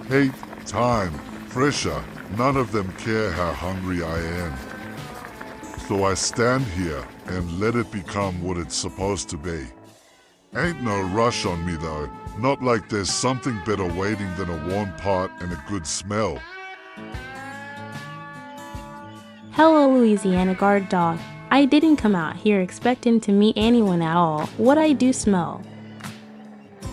Hate, time, pressure, none of them care how hungry I am. So I stand here and let it become what it's supposed to be. Ain't no rush on me though, not like there's something better waiting than a warm pot and a good smell. Hello, Louisiana guard dog. I didn't come out here expecting to meet anyone at all. What I do smell.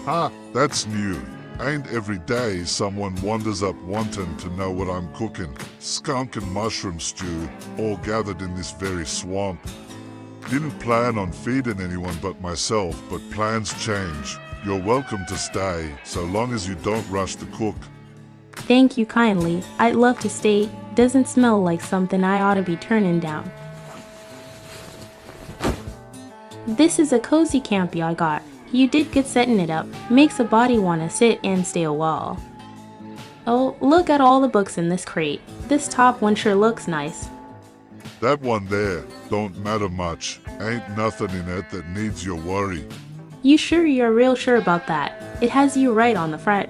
Ha, that's new. Ain't every day someone wanders up wanting to know what I'm cooking. Skunk and mushroom stew, all gathered in this very swamp. Didn't plan on feeding anyone but myself, but plans change. You're welcome to stay, so long as you don't rush to cook. Thank you kindly. I'd love to stay. Doesn't smell like something I ought to be turning down. This is a cozy campy I got. You did good setting it up. Makes a body want to sit and stay a while. Oh, look at all the books in this crate. This top one sure looks nice. That one there don't matter much. Ain't nothing in it that needs your worry. You sure you're real sure about that? It has you right on the front.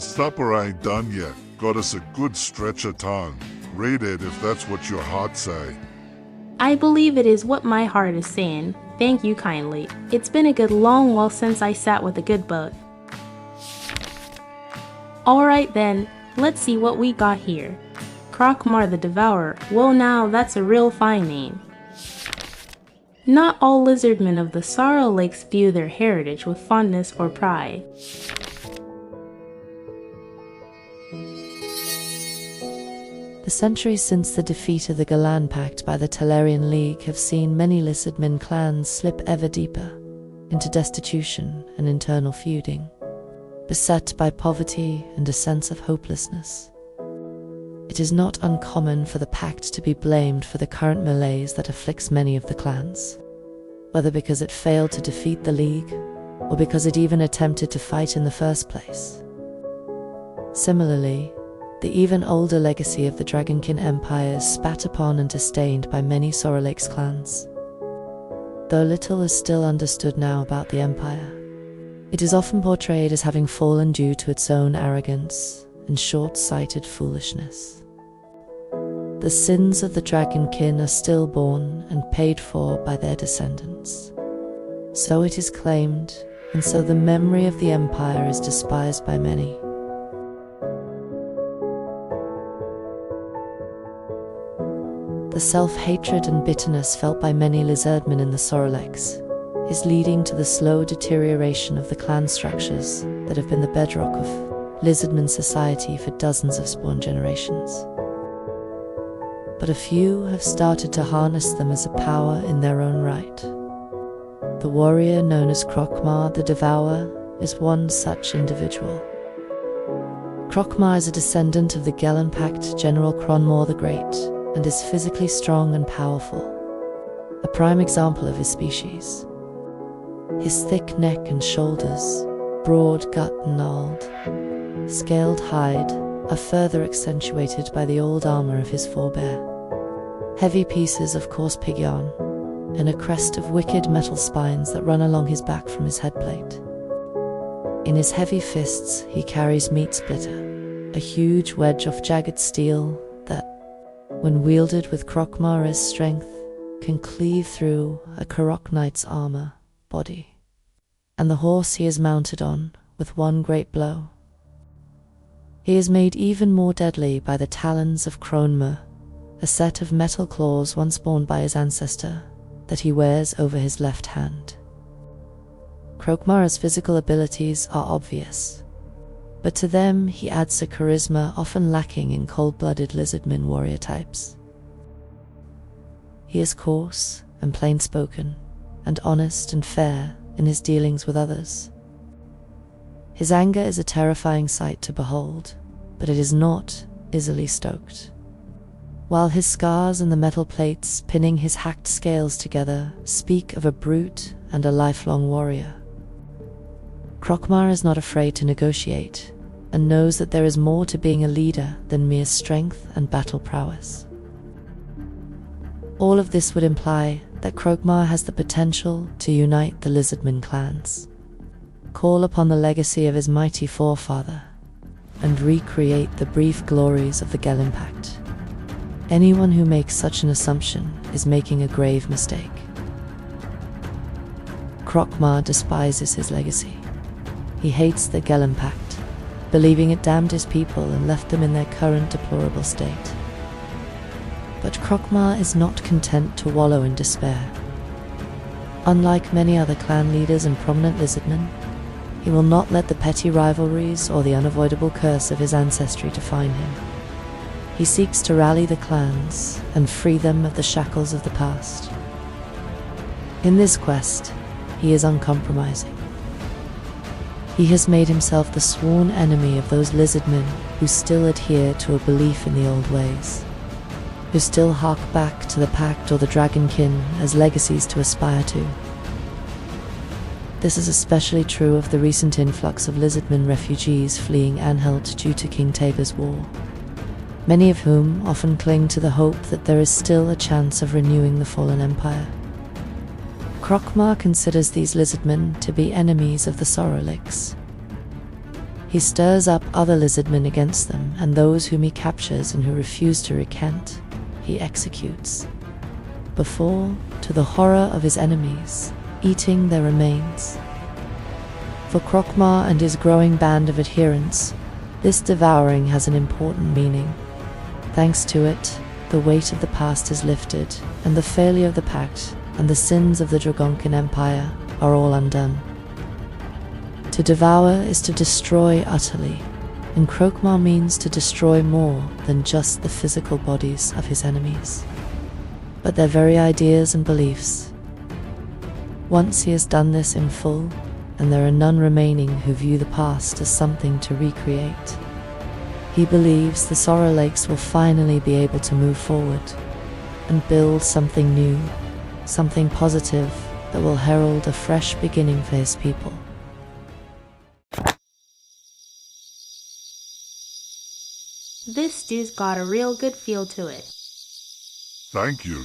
Supper ain't done yet. Got us a good stretch of time. Read it if that's what your heart say. I believe it is what my heart is saying. Thank you kindly. It's been a good long while since I sat with a good book. Alright then, let's see what we got here. Krok'Mar the Devourer. Well now, that's a real fine name. Not all lizardmen of the Sorrow Lakes view their heritage with fondness or pride. The centuries since the defeat of the Galan Pact by the Talarian League have seen many lizardmen clans slip ever deeper into destitution and internal feuding, beset by poverty and a sense of hopelessness. It is not uncommon for the Pact to be blamed for the current malaise that afflicts many of the clans, whether because it failed to defeat the League or because it even attempted to fight in the first place. Similarly, the even older legacy of the Dragonkin Empire is spat upon and disdained by many Sorrow Lakes clans. Though little is still understood now about the Empire, it is often portrayed as having fallen due to its own arrogance and short-sighted foolishness. The sins of the Dragonkin are still borne and paid for by their descendants. So it is claimed, and so the memory of the Empire is despised by many. The self-hatred and bitterness felt by many lizardmen in the Sorrow Lakes is leading to the slow deterioration of the clan structures that have been the bedrock of lizardman society for dozens of spawn generations. But a few have started to harness them as a power in their own right. The warrior known as Krok'Mar the Devourer is one such individual. Krok'Mar is a descendant of the Galan Pact General Cronmor the Great, and is physically strong and powerful, a prime example of his species. His thick neck and shoulders, broad gut and gnarled, scaled hide are further accentuated by the old armor of his forebear, heavy pieces of coarse pig yarn, and a crest of wicked metal spines that run along his back from his headplate. In his heavy fists he carries Meat Splitter, a huge wedge of jagged steel that, when wielded with Krok'Mar's strength, can cleave through a Korok Knight's armor body, and the horse he is mounted on with one great blow. He is made even more deadly by the talons of Cronmor, a set of metal claws once borne by his ancestor that he wears over his left hand. Krok'Mar's physical abilities are obvious, but to them he adds a charisma often lacking in cold-blooded lizardman warrior types. He is coarse and plain-spoken, and honest and fair in his dealings with others. His anger is a terrifying sight to behold, but it is not easily stoked. While his scars and the metal plates pinning his hacked scales together speak of a brute and a lifelong warrior. Krok'Mar is not afraid to negotiate, and knows that there is more to being a leader than mere strength and battle prowess. All of this would imply that Krok'Mar has the potential to unite the lizardman clans, call upon the legacy of his mighty forefather, and recreate the brief glories of the Gelimpact. Anyone who makes such an assumption is making a grave mistake. Krok'Mar despises his legacy. He hates the Gelimpact, believing it damned his people and left them in their current deplorable state. But Krok'Mar is not content to wallow in despair. Unlike many other clan leaders and prominent lizardmen, he will not let the petty rivalries or the unavoidable curse of his ancestry define him. He seeks to rally the clans and free them of the shackles of the past. In this quest, he is uncompromising. He has made himself the sworn enemy of those lizardmen who still adhere to a belief in the old ways, who still hark back to the Pact or the Dragonkin as legacies to aspire to. This is especially true of the recent influx of lizardmen refugees fleeing Anhalt due to King Tabor's war, many of whom often cling to the hope that there is still a chance of renewing the fallen empire. Krok'Mar considers these lizardmen to be enemies of the Sorrowlicks. He stirs up other lizardmen against them, and those whom he captures and who refuse to recant, he executes, before, to the horror of his enemies, eating their remains. For Krok'Mar and his growing band of adherents, this devouring has an important meaning. Thanks to it, the weight of the past is lifted, and the failure of the Pact and the sins of the Dragonkin Empire are all undone. To devour is to destroy utterly, and Krok'Mar means to destroy more than just the physical bodies of his enemies, but their very ideas and beliefs. Once he has done this in full, and there are none remaining who view the past as something to recreate, he believes the Sorrow Lakes will finally be able to move forward and build something new, something positive that will herald a fresh beginning for his people. This stew's got a real good feel to it. Thank you.